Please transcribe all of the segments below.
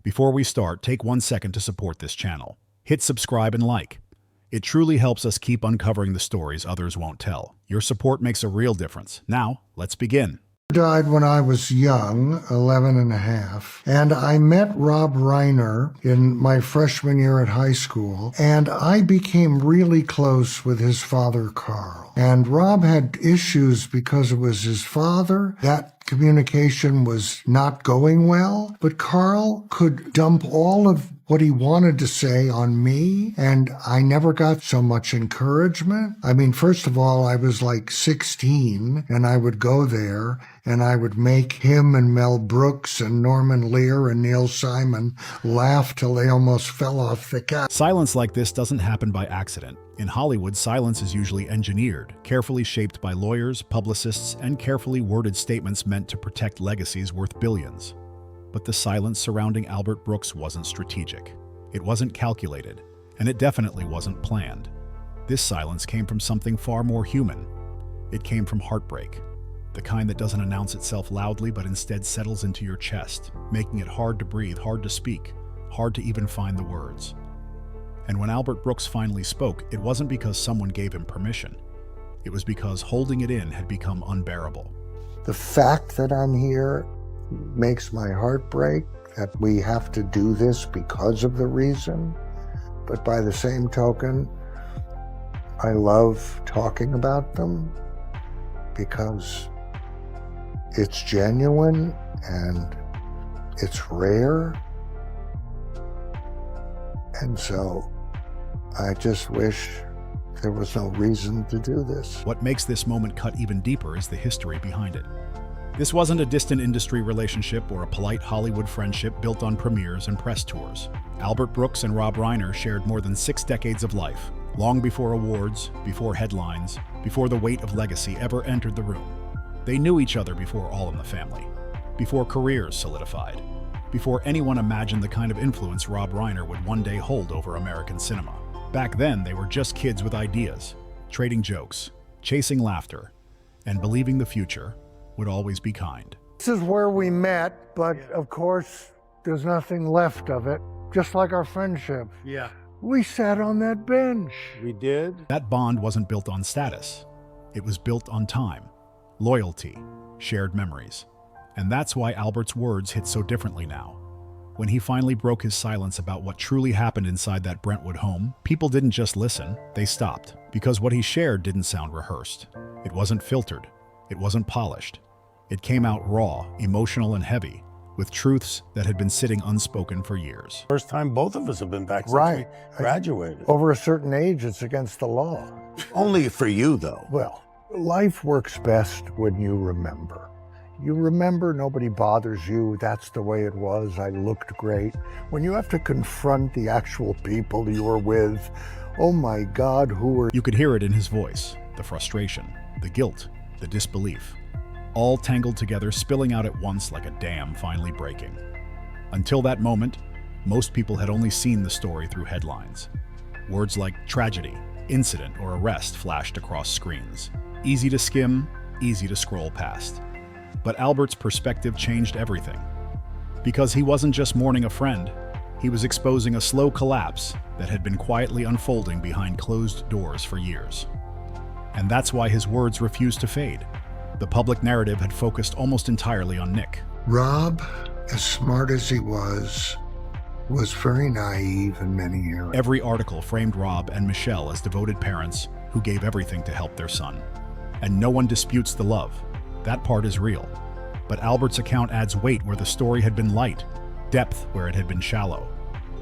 Before we start, take 1 second to support this channel. Hit subscribe and like. It truly helps us keep uncovering the stories others won't tell. Your support makes a real difference. Now, let's begin. Died when I was young, 11 and a half, and I met Rob Reiner in my freshman year at high school, and I became really close with his father, Carl. And Rob had issues because it was his father. That communication was not going well, but Carl could dump all of what he wanted to say on me, and I never got so much encouragement. I mean, first of all, I was like 16, and I would go there, and I would make him and Mel Brooks and Norman Lear and Neil Simon laugh till they almost fell off the couch. Silence like this doesn't happen by accident. In Hollywood, silence is usually engineered, carefully shaped by lawyers, publicists, and carefully worded statements meant to protect legacies worth billions. But the silence surrounding Albert Brooks wasn't strategic. It wasn't calculated, and it definitely wasn't planned. This silence came from something far more human. It came from heartbreak, the kind that doesn't announce itself loudly but instead settles into your chest, making it hard to breathe, hard to speak, hard to even find the words. And when Albert Brooks finally spoke, it wasn't because someone gave him permission. It was because holding it in had become unbearable. The fact that I'm here makes my heart break, that we have to do this because of the reason. But by the same token, I love talking about them because it's genuine and it's rare. And so I just wish there was no reason to do this. What makes this moment cut even deeper is the history behind it. This wasn't a distant industry relationship or a polite Hollywood friendship built on premieres and press tours. Albert Brooks and Rob Reiner shared more than 6 decades of life, long before awards, before headlines, before the weight of legacy ever entered the room. They knew each other before All in the Family, before careers solidified, before anyone imagined the kind of influence Rob Reiner would one day hold over American cinema. Back then, they were just kids with ideas, trading jokes, chasing laughter, and believing the future would always be kind. This is where we met, but of course, there's nothing left of it, just like our friendship. Yeah. We sat on that bench. We did? That bond wasn't built on status. It was built on time, loyalty, shared memories. And that's why Albert's words hit so differently now. When he finally broke his silence about what truly happened inside that Brentwood home, people didn't just listen, they stopped. Because what he shared didn't sound rehearsed. It wasn't filtered. It wasn't polished. It came out raw, emotional, and heavy, with truths that had been sitting unspoken for years. First time both of us have been back since Right. we graduated. Over a certain age, it's against the law. Only for you, though. Well, life works best when you remember. You remember, nobody bothers you, that's the way it was, I looked great. When you have to confront the actual people you were with, oh my God, who are you? You could hear it in his voice, the frustration, the guilt, the disbelief, all tangled together, spilling out at once like a dam finally breaking. Until that moment, most people had only seen the story through headlines. Words like tragedy, incident, or arrest flashed across screens. Easy to skim, easy to scroll past. But Albert's perspective changed everything. Because he wasn't just mourning a friend, he was exposing a slow collapse that had been quietly unfolding behind closed doors for years. And that's why his words refused to fade. The public narrative had focused almost entirely on Nick. Rob, as smart as he was very naive in many areas. Every article framed Rob and Michelle as devoted parents who gave everything to help their son. And no one disputes the love. That part is real. But Albert's account adds weight where the story had been light, depth where it had been shallow.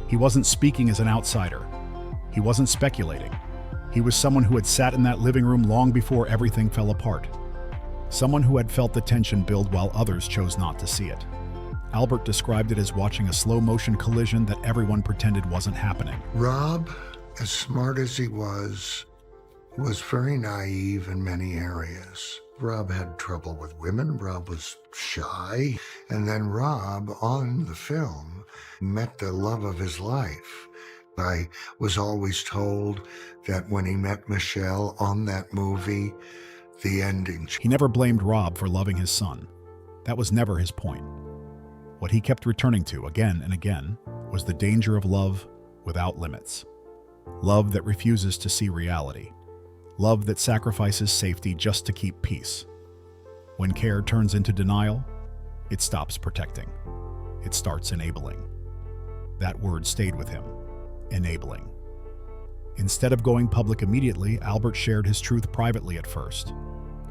He wasn't speaking as an outsider. He wasn't speculating. He was someone who had sat in that living room long before everything fell apart. Someone who had felt the tension build while others chose not to see it. Albert described it as watching a slow-motion collision that everyone pretended wasn't happening. Rob, as smart as he was very naive in many areas. Rob had trouble with women. Rob was shy. And then Rob, on the film, met the love of his life. I was always told that when he met Michelle on that movie, the ending. He never blamed Rob for loving his son. That was never his point. What he kept returning to again and again was the danger of love without limits. Love that refuses to see reality. Love that sacrifices safety just to keep peace. When care turns into denial, it stops protecting. It starts enabling. That word stayed with him. Enabling. Instead of going public immediately, Albert shared his truth privately at first.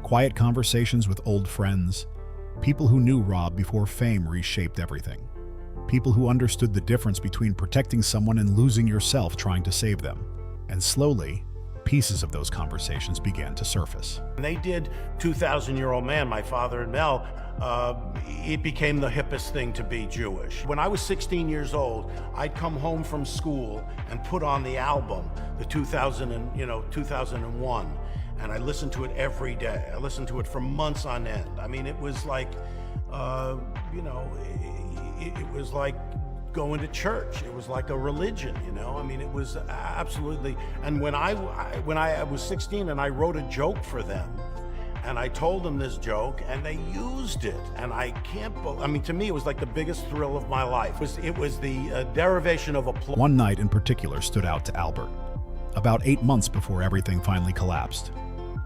Quiet conversations with old friends, people who knew Rob before fame reshaped everything. People who understood the difference between protecting someone and losing yourself trying to save them. And slowly, pieces of those conversations began to surface. When they did 2,000-Year-Old Man, my father and Mel, it became the hippest thing to be Jewish. When I was 16 years old, I'd come home from school and put on the album, the 2001, and I listened to it every day. I listened to it for months on end. I mean, it was like, it was like going to church. It was like a religion, I mean, it was absolutely. And when I was 16 and I wrote a joke for them, and I told them this joke, and they used it, and I can't believe. I mean, to me, it was like the biggest thrill of my life. It was the derivation of applause. One night in particular stood out to Albert. About 8 months before everything finally collapsed.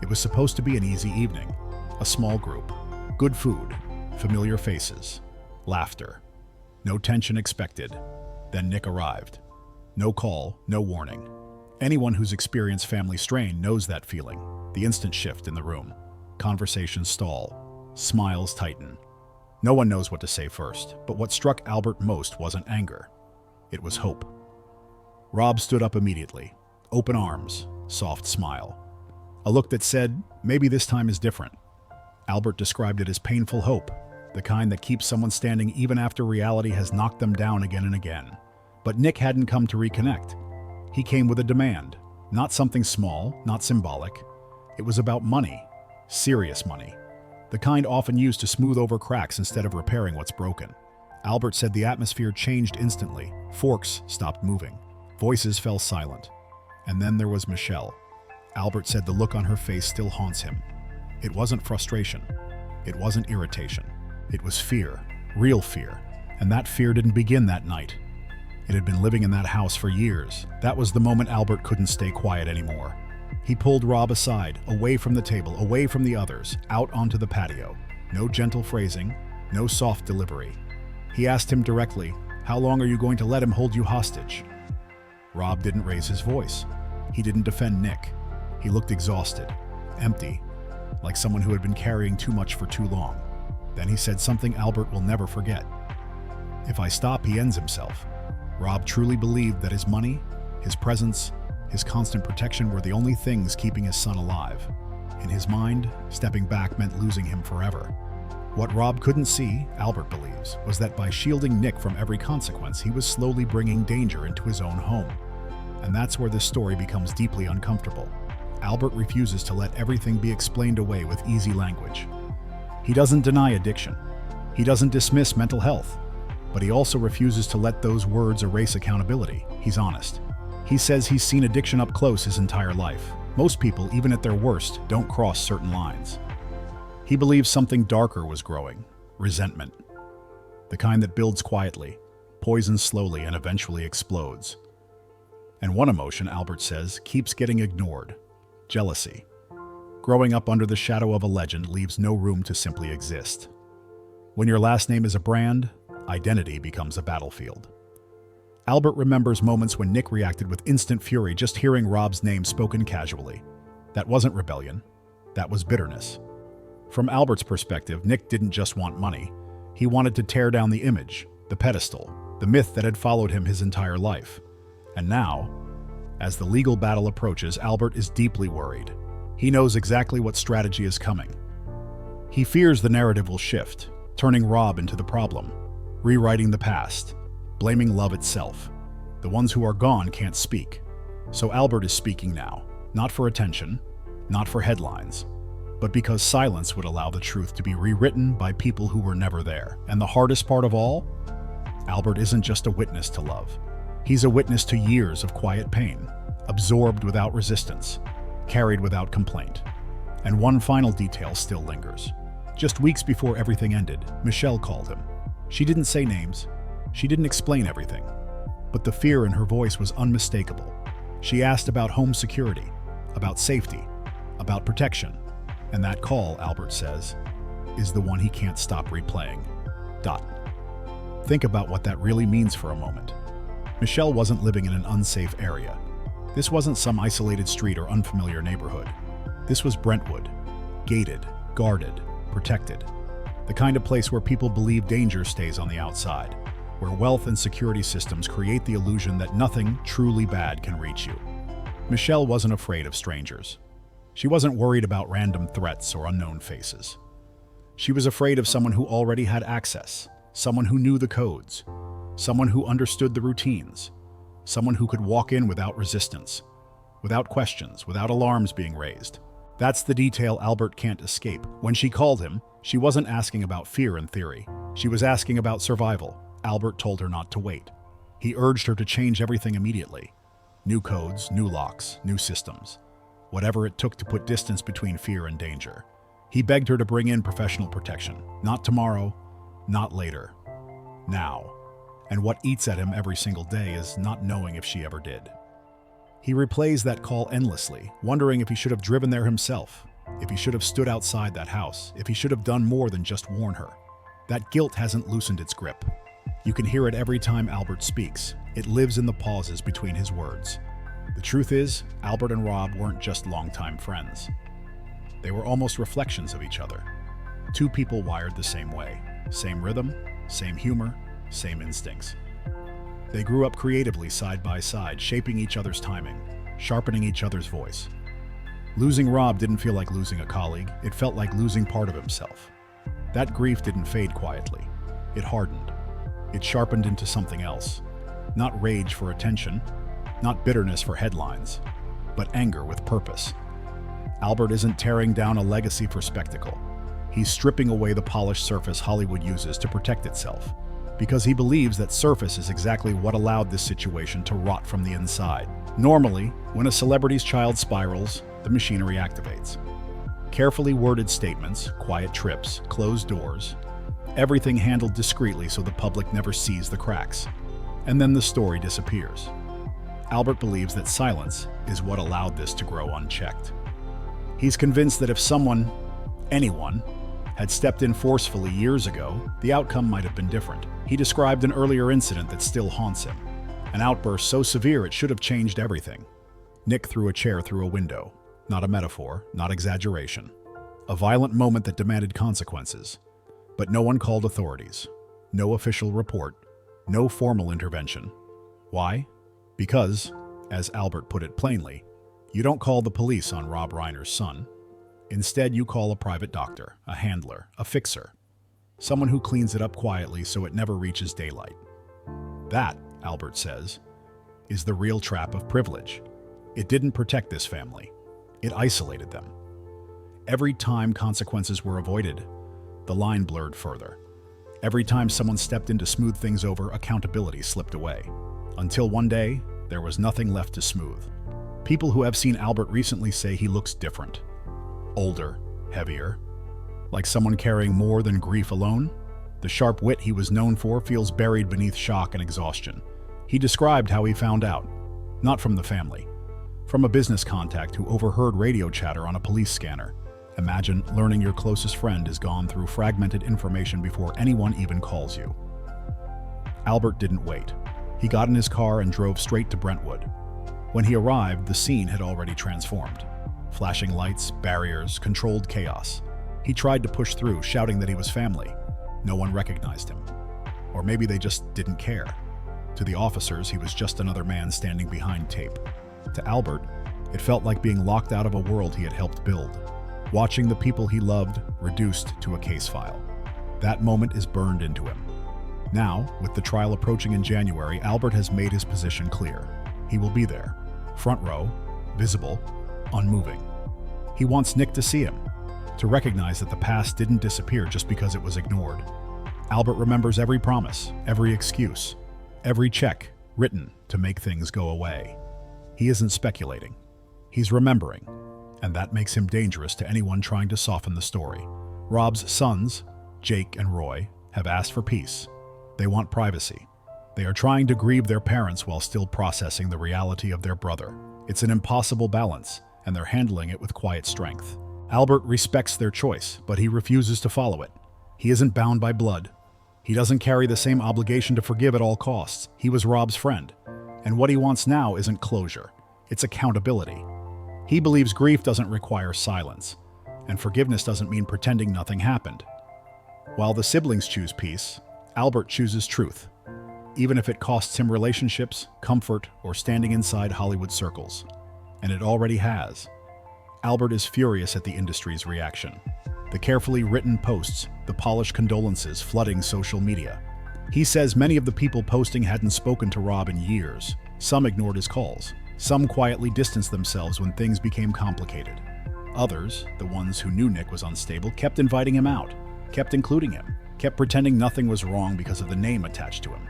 It was supposed to be an easy evening, a small group, good food, familiar faces, laughter. No tension expected. Then Nick arrived. No call, no warning. Anyone who's experienced family strain knows that feeling. The instant shift in the room. Conversations stall. Smiles tighten. No one knows what to say first, but what struck Albert most wasn't anger. It was hope. Rob stood up immediately. Open arms, soft smile. A look that said, maybe this time is different. Albert described it as painful hope. The kind that keeps someone standing even after reality has knocked them down again and again. But Nick hadn't come to reconnect. He came with a demand, not something small, not symbolic. It was about money, serious money, the kind often used to smooth over cracks instead of repairing what's broken. Albert said the atmosphere changed instantly. Forks stopped moving. Voices fell silent. And then there was Michelle. Albert said the look on her face still haunts him. It wasn't frustration. It wasn't irritation. It was fear, real fear, and that fear didn't begin that night. It had been living in that house for years. That was the moment Albert couldn't stay quiet anymore. He pulled Rob aside, away from the table, away from the others, out onto the patio. No gentle phrasing, no soft delivery. He asked him directly, "How long are you going to let him hold you hostage?" Rob didn't raise his voice. He didn't defend Nick. He looked exhausted, empty, like someone who had been carrying too much for too long. Then he said something Albert will never forget. "If I stop, he ends himself." Rob truly believed that his money, his presence, his constant protection were the only things keeping his son alive. In his mind, stepping back meant losing him forever. What Rob couldn't see, Albert believes, was that by shielding Nick from every consequence, he was slowly bringing danger into his own home. And that's where this story becomes deeply uncomfortable. Albert refuses to let everything be explained away with easy language. He doesn't deny addiction. He doesn't dismiss mental health. But he also refuses to let those words erase accountability. He's honest. He says he's seen addiction up close his entire life. Most people, even at their worst, don't cross certain lines. He believes something darker was growing. Resentment. The kind that builds quietly, poisons slowly, and eventually explodes. And one emotion, Albert says, keeps getting ignored. Jealousy. Growing up under the shadow of a legend leaves no room to simply exist. When your last name is a brand, identity becomes a battlefield. Albert remembers moments when Nick reacted with instant fury just hearing Rob's name spoken casually. That wasn't rebellion. That was bitterness. From Albert's perspective, Nick didn't just want money. He wanted to tear down the image, the pedestal, the myth that had followed him his entire life. And now, as the legal battle approaches, Albert is deeply worried. He knows exactly what strategy is coming. He fears the narrative will shift, turning Rob into the problem, rewriting the past, blaming love itself. The ones who are gone can't speak. So Albert is speaking now, not for attention, not for headlines, but because silence would allow the truth to be rewritten by people who were never there. And the hardest part of all, Albert isn't just a witness to love. He's a witness to years of quiet pain, absorbed without resistance, carried without complaint. And one final detail still lingers. Just weeks before everything ended, Michelle called him. She didn't say names. She didn't explain everything. But the fear in her voice was unmistakable. She asked about home security, about safety, about protection. And that call, Albert says, is the one he can't stop replaying. Think about what that really means for a moment. Michelle wasn't living in an unsafe area. This wasn't some isolated street or unfamiliar neighborhood. This was Brentwood, gated, guarded, protected. The kind of place where people believe danger stays on the outside, where wealth and security systems create the illusion that nothing truly bad can reach you. Michelle wasn't afraid of strangers. She wasn't worried about random threats or unknown faces. She was afraid of someone who already had access, someone who knew the codes, someone who understood the routines, someone who could walk in without resistance, without questions, without alarms being raised. That's the detail Albert can't escape. When she called him, she wasn't asking about fear in theory. She was asking about survival. Albert told her not to wait. He urged her to change everything immediately. New codes, new locks, new systems. Whatever it took to put distance between fear and danger. He begged her to bring in professional protection. Not tomorrow, not later. Now. And what eats at him every single day is not knowing if she ever did. He replays that call endlessly, wondering if he should have driven there himself, if he should have stood outside that house, if he should have done more than just warn her. That guilt hasn't loosened its grip. You can hear it every time Albert speaks. It lives in the pauses between his words. The truth is, Albert and Rob weren't just longtime friends. They were almost reflections of each other. Two people wired the same way. Same rhythm, same humor, same instincts. They grew up creatively side by side, shaping each other's timing, sharpening each other's voice. Losing Rob didn't feel like losing a colleague, it felt like losing part of himself. That grief didn't fade quietly. It hardened. It sharpened into something else. Not rage for attention, not bitterness for headlines, but anger with purpose. Albert isn't tearing down a legacy for spectacle. He's stripping away the polished surface Hollywood uses to protect itself, because he believes that surface is exactly what allowed this situation to rot from the inside. Normally, when a celebrity's child spirals, the machinery activates. Carefully worded statements, quiet trips, closed doors, everything handled discreetly so the public never sees the cracks. And then the story disappears. Albert believes that silence is what allowed this to grow unchecked. He's convinced that if someone, anyone, had stepped in forcefully years ago, the outcome might have been different. He described an earlier incident that still haunts him. An outburst so severe it should have changed everything. Nick threw a chair through a window. Not a metaphor, not exaggeration. A violent moment that demanded consequences. But no one called authorities. No official report. No formal intervention. Why? Because, as Albert put it plainly, you don't call the police on Rob Reiner's son. Instead, you call a private doctor, a handler, a fixer. Someone who cleans it up quietly so it never reaches daylight. That, Albert says, is the real trap of privilege. It didn't protect this family. It isolated them. Every time consequences were avoided, the line blurred further. Every time someone stepped in to smooth things over, accountability slipped away. Until one day, there was nothing left to smooth. People who have seen Albert recently say he looks different. Older, heavier. Like someone carrying more than grief alone. The sharp wit he was known for feels buried beneath shock and exhaustion. He described how he found out. Not from the family. From a business contact who overheard radio chatter on a police scanner. Imagine learning your closest friend has gone through fragmented information before anyone even calls you. Albert didn't wait. He got in his car and drove straight to Brentwood. When he arrived, the scene had already transformed. Flashing lights, barriers, controlled chaos. He tried to push through, shouting that he was family. No one recognized him. Or maybe they just didn't care. To the officers, he was just another man standing behind tape. To Albert, it felt like being locked out of a world he had helped build. Watching the people he loved reduced to a case file. That moment is burned into him. Now, with the trial approaching in January, Albert has made his position clear. He will be there. Front row, visible, unmoving. He wants Nick to see him, to recognize that the past didn't disappear just because it was ignored. Albert remembers every promise, every excuse, every check written to make things go away. He isn't speculating. He's remembering, and that makes him dangerous to anyone trying to soften the story. Rob's sons, Jake and Roy, have asked for peace. They want privacy. They are trying to grieve their parents while still processing the reality of their brother. It's an impossible balance, and they're handling it with quiet strength. Albert respects their choice, but he refuses to follow it. He isn't bound by blood. He doesn't carry the same obligation to forgive at all costs. He was Rob's friend, and what he wants now isn't closure. It's accountability. He believes grief doesn't require silence, and forgiveness doesn't mean pretending nothing happened. While the siblings choose peace, Albert chooses truth, even if it costs him relationships, comfort, or standing inside Hollywood circles. And it already has. Albert is furious at the industry's reaction. The carefully written posts, the polished condolences flooding social media. He says many of the people posting hadn't spoken to Rob in years. Some ignored his calls. Some quietly distanced themselves when things became complicated. Others, the ones who knew Nick was unstable, kept inviting him out, kept including him, kept pretending nothing was wrong because of the name attached to him.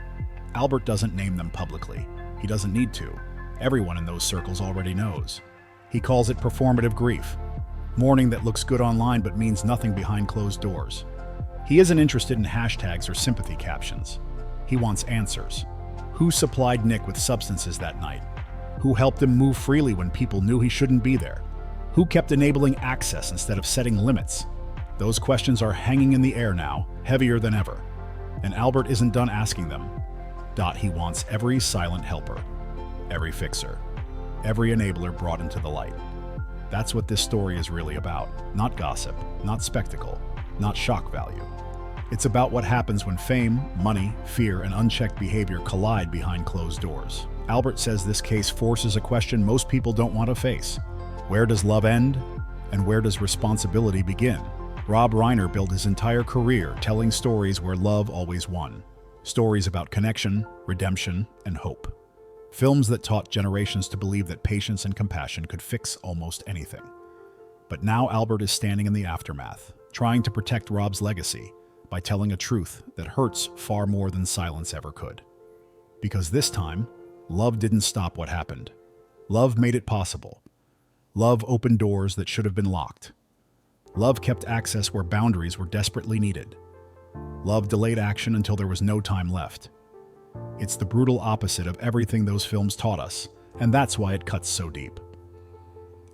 Albert doesn't name them publicly. He doesn't need to. Everyone in those circles already knows. He calls it performative grief, mourning that looks good online but means nothing behind closed doors. He isn't interested in hashtags or sympathy captions. He wants answers. Who supplied Nick with substances that night? Who helped him move freely when people knew he shouldn't be there? Who kept enabling access instead of setting limits? Those questions are hanging in the air now, heavier than ever. And Albert isn't done asking them. He wants every silent helper, every fixer, every enabler brought into the light. That's what this story is really about. Not gossip, not spectacle, not shock value. It's about what happens when fame, money, fear, and unchecked behavior collide behind closed doors. Albert says this case forces a question most people don't want to face. Where does love end, and where does responsibility begin? Rob Reiner built his entire career telling stories where love always won. Stories about connection, redemption, and hope. Films that taught generations to believe that patience and compassion could fix almost anything. But now Albert is standing in the aftermath, trying to protect Rob's legacy by telling a truth that hurts far more than silence ever could. Because this time, love didn't stop what happened. Love made it possible. Love opened doors that should have been locked. Love kept access where boundaries were desperately needed. Love delayed action until there was no time left. It's the brutal opposite of everything those films taught us, and that's why it cuts so deep.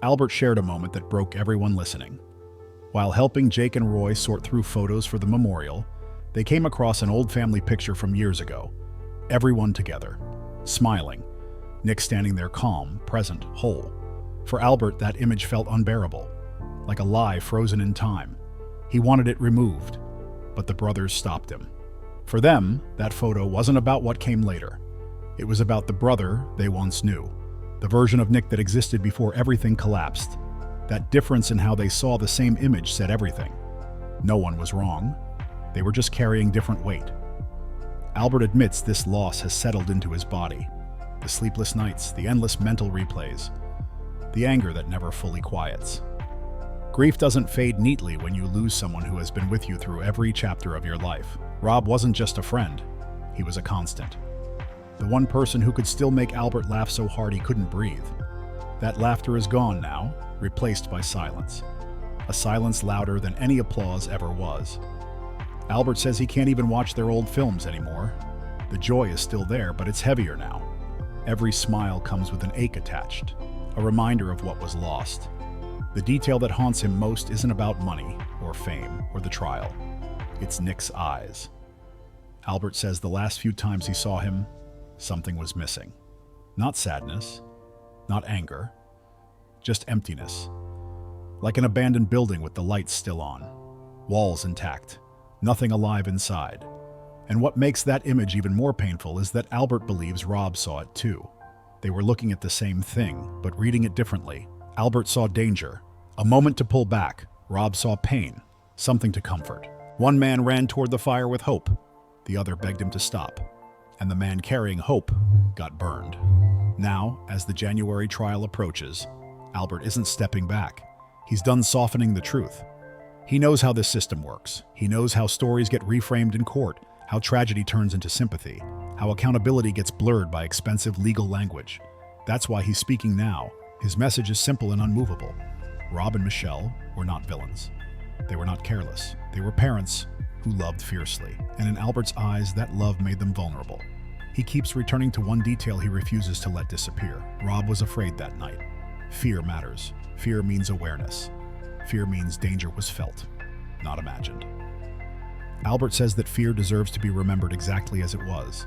Albert shared a moment that broke everyone listening. While helping Jake and Roy sort through photos for the memorial, they came across an old family picture from years ago. Everyone together, smiling, Nick standing there calm, present, whole. For Albert, that image felt unbearable, like a lie frozen in time. He wanted it removed, but the brothers stopped him. For them, that photo wasn't about what came later. It was about the brother they once knew, the version of Nick that existed before everything collapsed. That difference in how they saw the same image said everything. No one was wrong. They were just carrying different weight. Albert admits this loss has settled into his body. The sleepless nights, the endless mental replays, the anger that never fully quiets. Grief doesn't fade neatly when you lose someone who has been with you through every chapter of your life. Rob wasn't just a friend, he was a constant. The one person who could still make Albert laugh so hard he couldn't breathe. That laughter is gone now, replaced by silence. A silence louder than any applause ever was. Albert says he can't even watch their old films anymore. The joy is still there, but it's heavier now. Every smile comes with an ache attached, a reminder of what was lost. The detail that haunts him most isn't about money, or fame, or the trial. It's Nick's eyes. Albert says the last few times he saw him, something was missing. Not sadness, not anger, just emptiness. Like an abandoned building with the lights still on, walls intact, nothing alive inside. And what makes that image even more painful is that Albert believes Rob saw it too. They were looking at the same thing, but reading it differently. Albert saw danger, a moment to pull back. Rob saw pain, something to comfort. One man ran toward the fire with hope. The other begged him to stop. And the man carrying hope got burned. Now, as the January trial approaches, Albert isn't stepping back. He's done softening the truth. He knows how this system works. He knows how stories get reframed in court, how tragedy turns into sympathy, how accountability gets blurred by expensive legal language. That's why he's speaking now. His message is simple and unmovable. Rob and Michelle were not villains. They were not careless. They were parents who loved fiercely, and in Albert's eyes, that love made them vulnerable. He keeps returning to one detail he refuses to let disappear. Rob was afraid that night. Fear matters. Fear means awareness. Fear means danger was felt, not imagined. Albert says that fear deserves to be remembered exactly as it was,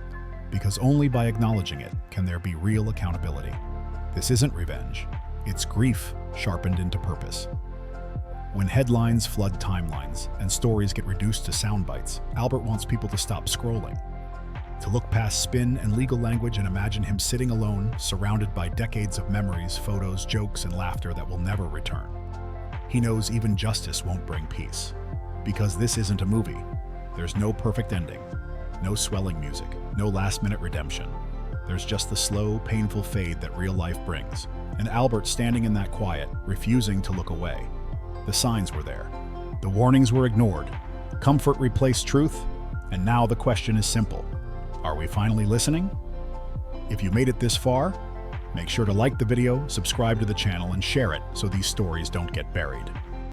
because only by acknowledging it can there be real accountability. This isn't revenge. It's grief sharpened into purpose. When headlines flood timelines and stories get reduced to sound bites, Albert wants people to stop scrolling, to look past spin and legal language and imagine him sitting alone, surrounded by decades of memories, photos, jokes, and laughter that will never return. He knows even justice won't bring peace, because this isn't a movie. There's no perfect ending, no swelling music, no last-minute redemption. There's just the slow, painful fade that real life brings, and Albert standing in that quiet, refusing to look away. The signs were there. The warnings were ignored. Comfort replaced truth, and now the question is simple. Are we finally listening? If you made it this far, make sure to like the video, subscribe to the channel, and share it so these stories don't get buried.